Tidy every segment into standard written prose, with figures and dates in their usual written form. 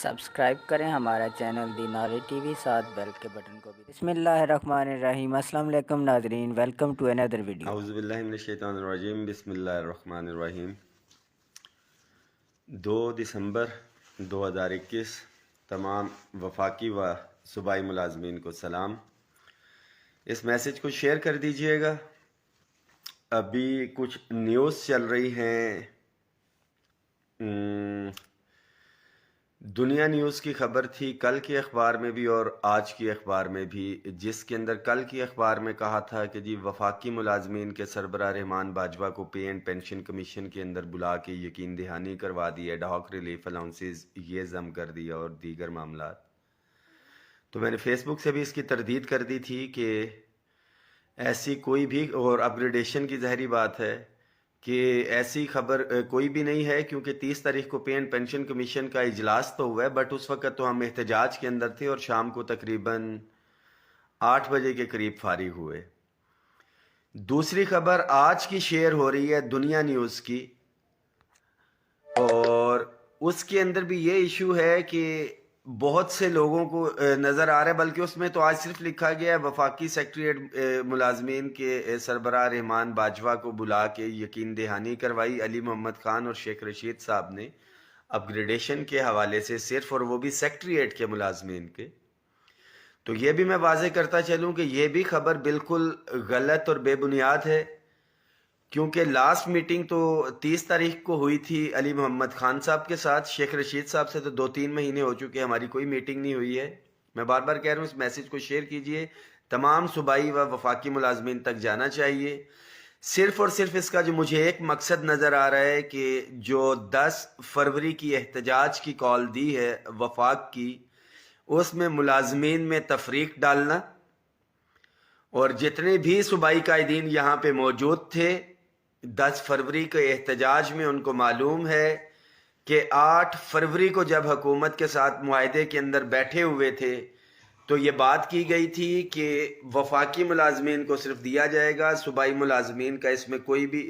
Subscribe کریں ہمارا channel the knowledge T V, ساتھ بیل کے بٹن کو بھی۔ بسم اللہ الرحمن الرحیم۔ السلام علیکم ناظرین، ویلکم ٹو اندر ویڈیو۔ اعوذ باللہ من الشیطان الرجیم، بسم اللہ الرحمن الرحیم۔ 2 دسمبر 2021 تمام وفاقی و صوبائی ملازمین کو سلام۔ اس میسج کو شیئر کر دیجئے گا۔ ابھی کچھ نیوز چل رہی ہیں، دنیا نیوز کی خبر تھی کل کے اخبار میں بھی اور آج کی اخبار میں بھی، جس کے اندر کل کی اخبار میں کہا تھا کہ جی وفاقی ملازمین کے سربراہ رحمان باجوہ کو پے اینڈ پینشن کمیشن کے اندر بلا کے یقین دہانی کروا دی، ایڈ ہاک ریلیف الاؤنسز یہ ضم کر دیا اور دیگر معاملات۔ تو میں نے فیس بک سے بھی اس کی تردید کر دی تھی کہ ایسی کوئی بھی، اور اپ گریڈیشن کی ظاہری بات ہے کہ ایسی خبر کوئی بھی نہیں ہے، کیونکہ 30 تاریخ کو پے اینڈ پینشن کمیشن کا اجلاس تو ہوا ہے، بٹ اس وقت تو ہم احتجاج کے اندر تھے اور شام کو تقریباً 8 بجے کے قریب فارغ ہوئے۔ دوسری خبر آج کی شیئر ہو رہی ہے دنیا نیوز کی، اور اس کے اندر بھی یہ ایشو ہے کہ بہت سے لوگوں کو نظر آ رہا ہے، بلکہ اس میں تو آج صرف لکھا گیا ہے وفاقی سیکریٹریٹ ملازمین کے سربراہ رحمان باجوہ کو بلا کے یقین دہانی کروائی علی محمد خان اور شیخ رشید صاحب نے اپ گریڈیشن کے حوالے سے صرف، اور وہ بھی سیکریٹریٹ کے ملازمین کے۔ تو یہ بھی میں واضح کرتا چلوں کہ یہ بھی خبر بالکل غلط اور بے بنیاد ہے، کیونکہ لاسٹ میٹنگ تو 30 تاریخ کو ہوئی تھی علی محمد خان صاحب کے ساتھ، شیخ رشید صاحب سے تو 2-3 مہینے ہو چکے، ہماری کوئی میٹنگ نہیں ہوئی ہے۔ میں بار بار کہہ رہا ہوں اس میسج کو شیئر کیجئے، تمام صوبائی و وفاقی ملازمین تک جانا چاہیے۔ صرف اور صرف اس کا جو مجھے ایک مقصد نظر آ رہا ہے کہ جو 10 فروری کی احتجاج کی کال دی ہے وفاق کی، اس میں ملازمین میں تفریق ڈالنا، اور جتنے بھی صوبائی قائدین یہاں پہ موجود تھے 10 فروری کے احتجاج میں، ان کو معلوم ہے کہ 8 فروری کو جب حکومت کے ساتھ معاہدے کے اندر بیٹھے ہوئے تھے تو یہ بات کی گئی تھی کہ وفاقی ملازمین کو صرف دیا جائے گا، صوبائی ملازمین کا اس میں کوئی بھی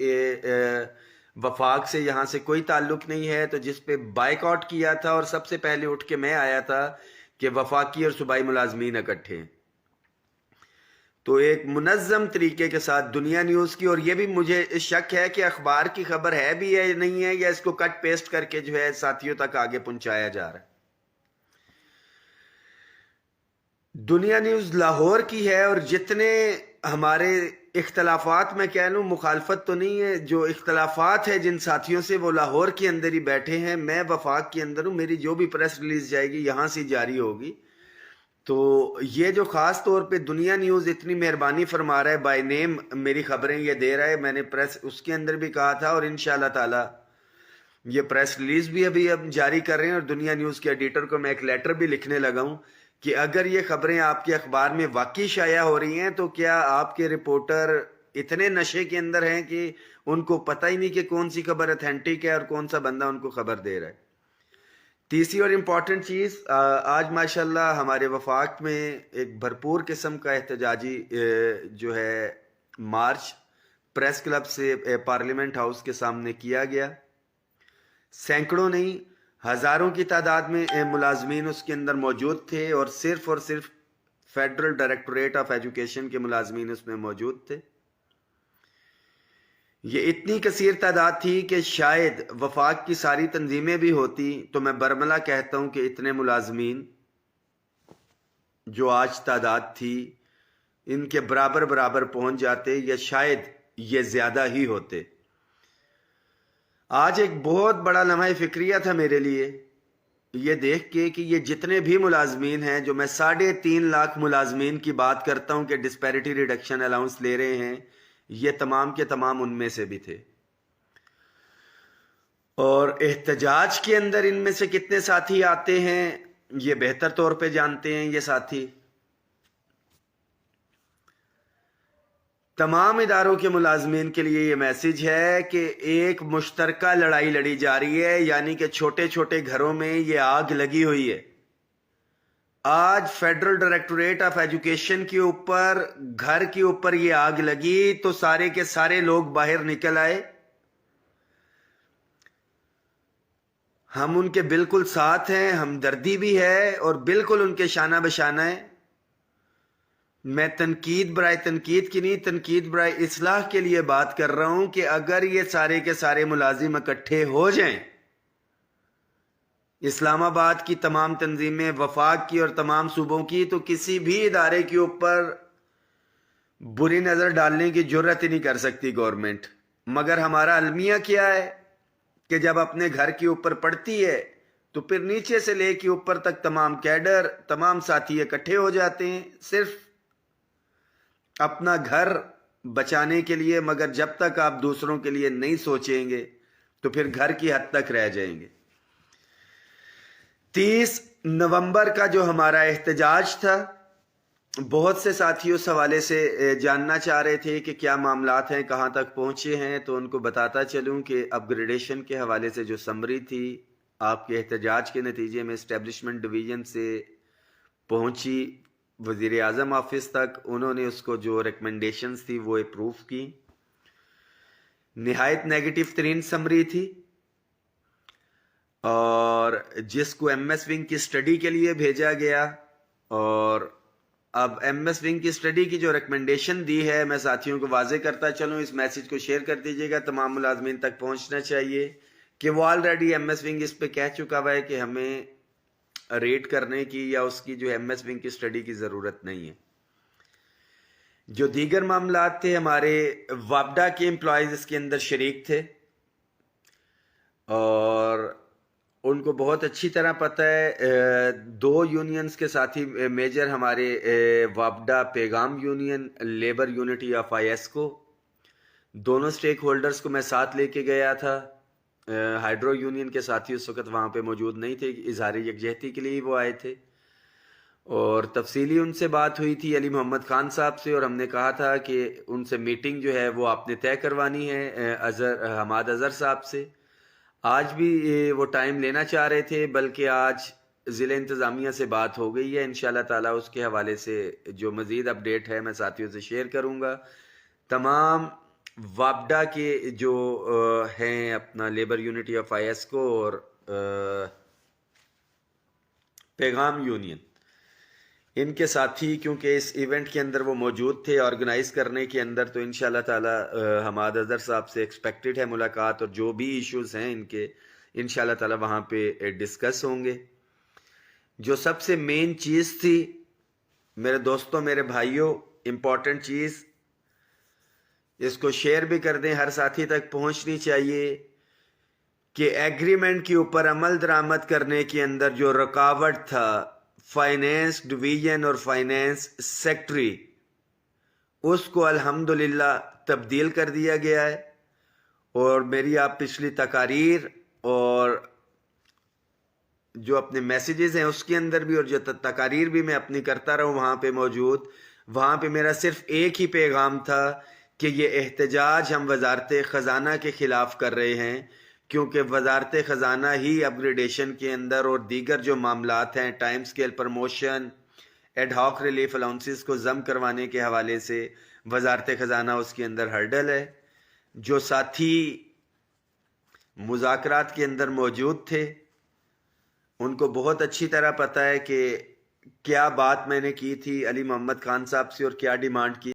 وفاق سے یہاں سے کوئی تعلق نہیں ہے۔ تو جس پہ بائیک آؤٹ کیا تھا اور سب سے پہلے اٹھ کے میں آیا تھا کہ وفاقی اور صوبائی ملازمین اکٹھے ہیں۔ تو ایک منظم طریقے کے ساتھ دنیا نیوز کی، اور یہ بھی مجھے شک ہے کہ اخبار کی خبر ہے بھی ہے نہیں ہے، یا اس کو کٹ پیسٹ کر کے جو ہے ساتھیوں تک آگے پہنچایا جا رہا ہے۔ دنیا نیوز لاہور کی ہے، اور جتنے ہمارے اختلافات، میں کہہ لوں مخالفت تو نہیں ہے، جو اختلافات ہے جن ساتھیوں سے وہ لاہور کے اندر ہی بیٹھے ہیں، میں وفاق کے اندر ہوں، میری جو بھی پریس ریلیز جائے گی یہاں سے جاری ہوگی۔ تو یہ جو خاص طور پہ دنیا نیوز اتنی مہربانی فرما رہا ہے، بائی نیم میری خبریں یہ دے رہا ہے، میں نے پریس اس کے اندر بھی کہا تھا، اور انشاءاللہ تعالی یہ پریس ریلیز بھی ابھی جاری کر رہے ہیں، اور دنیا نیوز کے ایڈیٹر کو میں ایک لیٹر بھی لکھنے لگا ہوں کہ اگر یہ خبریں آپ کے اخبار میں واقعی شائع ہو رہی ہیں تو کیا آپ کے رپورٹر اتنے نشے کے اندر ہیں کہ ان کو پتہ ہی نہیں کہ کون سی خبر اتھینٹک ہے اور کون سا بندہ ان کو خبر دے رہا ہے۔ تیسری اور امپورٹنٹ چیز، آج ماشاءاللہ ہمارے وفاق میں ایک بھرپور قسم کا احتجاجی جو ہے مارچ پریس کلب سے پارلیمنٹ ہاؤس کے سامنے کیا گیا۔ سینکڑوں نہیں، ہزاروں کی تعداد میں ملازمین اس کے اندر موجود تھے، اور صرف فیڈرل ڈائریکٹوریٹ آف ایجوکیشن کے ملازمین اس میں موجود تھے۔ یہ اتنی کثیر تعداد تھی کہ شاید وفاق کی ساری تنظیمیں بھی ہوتی تو میں برملا کہتا ہوں کہ اتنے ملازمین جو آج تعداد تھی ان کے برابر پہنچ جاتے، یا شاید یہ زیادہ ہی ہوتے۔ آج ایک بہت بڑا لمحہ فکریہ تھا میرے لیے یہ دیکھ کے کہ یہ جتنے بھی ملازمین ہیں، جو میں 3.5 لاکھ ملازمین کی بات کرتا ہوں کہ ڈسپیرٹی ریڈکشن الاؤنس لے رہے ہیں، یہ تمام کے تمام ان میں سے بھی تھے۔ اور احتجاج کے اندر ان میں سے کتنے ساتھی آتے ہیں یہ بہتر طور پہ جانتے ہیں یہ ساتھی۔ تمام اداروں کے ملازمین کے لیے یہ میسج ہے کہ ایک مشترکہ لڑائی لڑی جا رہی ہے، یعنی کہ چھوٹے چھوٹے گھروں میں یہ آگ لگی ہوئی ہے۔ آج فیڈرل ڈائریکٹوریٹ آف ایجوکیشن کے اوپر، گھر کے اوپر یہ آگ لگی تو سارے کے سارے لوگ باہر نکل آئے۔ ہم ان کے بالکل ساتھ ہیں، ہمدردی بھی ہے اور بالکل ان کے شانہ بشانہ ہیں۔ میں تنقید برائے تنقید کی نہیں، تنقید برائے اصلاح کے لیے بات کر رہا ہوں کہ اگر یہ سارے کے سارے ملازم اکٹھے ہو جائیں، اسلام آباد کی تمام تنظیمیں، وفاق کی اور تمام صوبوں کی، تو کسی بھی ادارے کے اوپر بری نظر ڈالنے کی جرات ہی نہیں کر سکتی گورنمنٹ۔ مگر ہمارا المیہ کیا ہے کہ جب اپنے گھر کے اوپر پڑتی ہے تو پھر نیچے سے لے کے اوپر تک تمام کیڈر، تمام ساتھی اکٹھے ہو جاتے ہیں صرف اپنا گھر بچانے کے لیے، مگر جب تک آپ دوسروں کے لیے نہیں سوچیں گے تو پھر گھر کی حد تک رہ جائیں گے۔ 30 نومبر کا جو ہمارا احتجاج تھا، بہت سے ساتھی اس حوالے سے جاننا چاہ رہے تھے کہ کیا معاملات ہیں، کہاں تک پہنچے ہیں، تو ان کو بتاتا چلوں کہ اپ گریڈیشن کے حوالے سے جو سمری تھی آپ کے احتجاج کے نتیجے میں اسٹیبلشمنٹ ڈویژن سے پہنچی وزیر اعظم آفس تک، انہوں نے اس کو جو ریکمنڈیشنز تھی وہ اپروو کی۔ نہایت نیگیٹو ترین سمری تھی، اور جس کو ایم ایس ونگ کی سٹڈی کے لیے بھیجا گیا، اور اب ایم ایس ونگ کی سٹڈی کی جو ریکمنڈیشن دی ہے، میں ساتھیوں کو واضح کرتا چلوں، اس میسج کو شیئر کر دیجئے گا، تمام ملازمین تک پہنچنا چاہیے کہ وہ آلریڈی ایم ایس ونگ اس پہ کہہ چکا ہوا ہے کہ ہمیں ریٹ کرنے کی یا اس کی جو ایم ایس ونگ کی سٹڈی کی ضرورت نہیں ہے۔ جو دیگر معاملات تھے، ہمارے وابڈا کے امپلائیز اس کے اندر شریک تھے، اور ان کو بہت اچھی طرح پتہ ہے، 2 یونینز کے ساتھی میجر ہمارے وابڈا پیغام union, labour unity of I S کو، دونوں سٹیک ہولڈرز کو میں ساتھ لے کے گیا تھا۔ ہائیڈرو یونین کے ساتھی اس وقت وہاں پہ موجود نہیں تھے، اظہار یکجہتی کے لیے وہ آئے تھے، اور تفصیلی ان سے بات ہوئی تھی علی محمد خان صاحب سے، اور ہم نے کہا تھا کہ ان سے میٹنگ جو ہے وہ آپ نے طے کروانی ہے حماد اظہر صاحب سے۔ آج بھی وہ ٹائم لینا چاہ رہے تھے، بلکہ آج ضلع انتظامیہ سے بات ہو گئی ہے، انشاءاللہ تعالیٰ اس کے حوالے سے جو مزید اپڈیٹ ہے میں ساتھیوں سے شیئر کروں گا۔ تمام وابڈا کے جو ہیں اپنا labour unity of I S کو اور پیغام یونین، ان کے ساتھی کیونکہ اس ایونٹ کے اندر وہ موجود تھے آرگنائز کرنے کے اندر، تو انشاءاللہ تعالی حماد اظہر صاحب سے ایکسپیکٹڈ ہے ملاقات، اور جو بھی ایشوز ہیں ان کے انشاءاللہ تعالی وہاں پہ ڈسکس ہوں گے۔ جو سب سے مین چیز تھی میرے دوستوں، میرے بھائیوں، امپورٹنٹ چیز، اس کو شیئر بھی کر دیں، ہر ساتھی تک پہنچنی چاہیے، کہ ایگریمنٹ کے اوپر عمل درآمد کرنے کے اندر جو رکاوٹ تھا، فائنینس ڈویژن اور فائنینس سیکٹری، اس کو الحمدللہ تبدیل کر دیا گیا ہے، اور میری آپ پچھلی تقاریر اور جو اپنے میسیجز ہیں اس کے اندر بھی، اور جو تقاریر بھی میں اپنی کرتا رہا ہوں وہاں پہ موجود، وہاں پہ میرا صرف ایک ہی پیغام تھا کہ یہ احتجاج ہم وزارت خزانہ کے خلاف کر رہے ہیں، کیونکہ وزارت خزانہ ہی اپ گریڈیشن کے اندر اور دیگر جو معاملات ہیں، time scale promotion, ad hoc relief allowances کو ضم کروانے کے حوالے سے وزارت خزانہ اس کے اندر ہرڈل ہے۔ جو ساتھی مذاکرات کے اندر موجود تھے ان کو بہت اچھی طرح پتہ ہے کہ کیا بات میں نے کی تھی علی محمد خان صاحب سے اور کیا ڈیمانڈ کی